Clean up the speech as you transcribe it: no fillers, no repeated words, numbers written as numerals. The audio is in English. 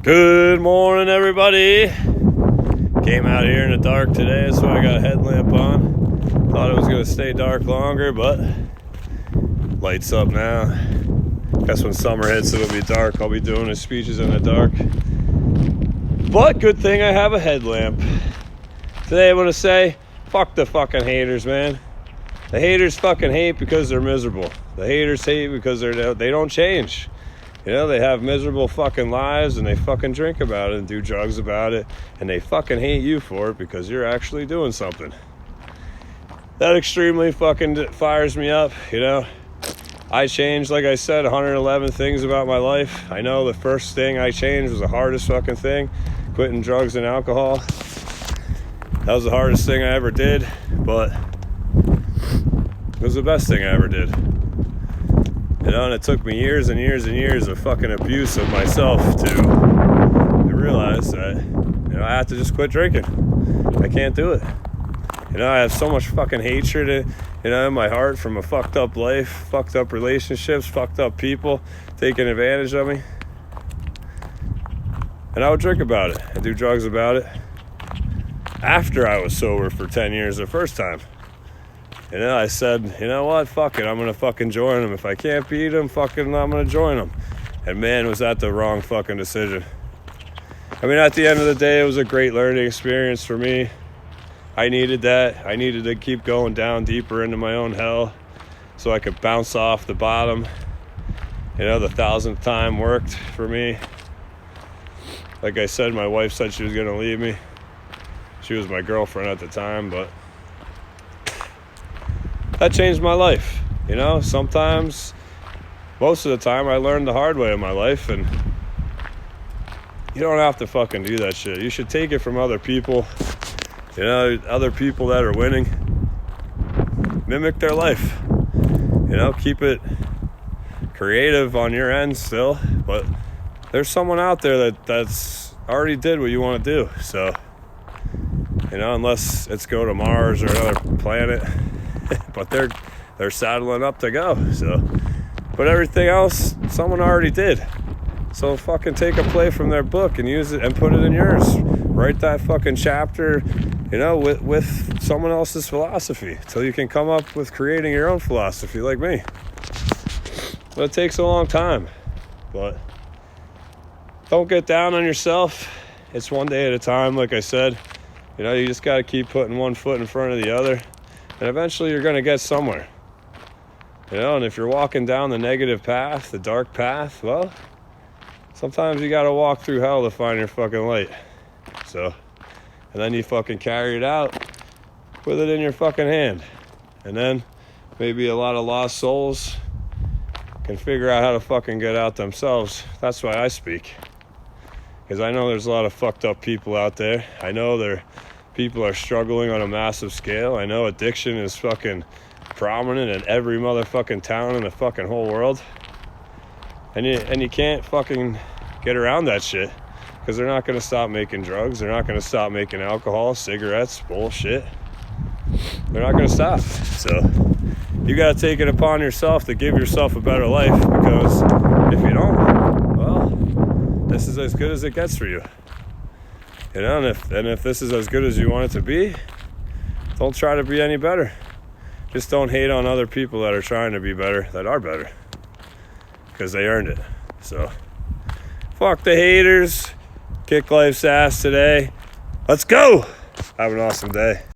Good morning, everybody. Came out here in the dark today, so I got a headlamp on. Thought it was going to stay dark longer, but lights up now. Guess when summer hits, it'll be dark. I'll be doing his speeches in the dark. But good thing I have a headlamp. Today I'm going to say, fuck the fucking haters, man. The haters fucking hate because they're miserable. The haters hate because they don't change. You know, they have miserable fucking lives and they fucking drink about it and do drugs about it, and they fucking hate you for it because you're actually doing something. That extremely fucking fires me up, you know. I changed, like I said, 111 things about my life. I know the first thing I changed was the hardest fucking thing, quitting drugs and alcohol. That was the hardest thing I ever did, but it was the best thing I ever did. You know, and it took me years and years and years of fucking abuse of myself to realize that, you know, I have to just quit drinking. I can't do it. You know, I have so much fucking hatred, you know, in my heart from a fucked up life, fucked up relationships, fucked up people taking advantage of me. And I would drink about it and do drugs about it after I was sober for 10 years the first time. You know, I said, you know what, fuck it, I'm gonna fucking join them. If I can't beat them, fucking I'm gonna join them. And man, was that the wrong fucking decision. I mean, at the end of the day, it was a great learning experience for me. I needed that. I needed to keep going down deeper into my own hell so I could bounce off the bottom. You know, the 1,000th time worked for me. Like I said, my wife said she was gonna leave me. She was my girlfriend at the time, but that changed my life. You know, sometimes, most of the time, I learned the hard way in my life, and you don't have to fucking do that shit. You should take it from other people. You know, other people that are winning. Mimic their life. You know, keep it creative on your end still, but there's someone out there that's already did what you want to do. So, you know, unless it's go to Mars or another planet. But they're saddling up to go. So, but everything else, someone already did. So fucking take a play from their book and use it and put it in yours. Write that fucking chapter, you know, with someone else's philosophy, till you can come up with creating your own philosophy like me. But it takes a long time. But don't get down on yourself. It's one day at a time, like I said. You know, you just got to keep putting one foot in front of the other. And eventually you're going to get somewhere. You know, and if you're walking down the negative path, the dark path, well, sometimes you got to walk through hell to find your fucking light. So, and then you fucking carry it out with it in your fucking hand. And then maybe a lot of lost souls can figure out how to fucking get out themselves. That's why I speak. Because I know there's a lot of fucked up people out there. I know people are struggling on a massive scale. I know addiction is fucking prominent in every motherfucking town in the fucking whole world. And you can't fucking get around that shit. Because they're not going to stop making drugs. They're not going to stop making alcohol, cigarettes, bullshit. They're not going to stop. So you got to take it upon yourself to give yourself a better life. Because if you don't, well, this is as good as it gets for you. You know, and if this is as good as you want it to be, don't try to be any better. Just don't hate on other people that are trying to be better, that are better. Because they earned it. So, fuck the haters. Kick life's ass today. Let's go! Have an awesome day.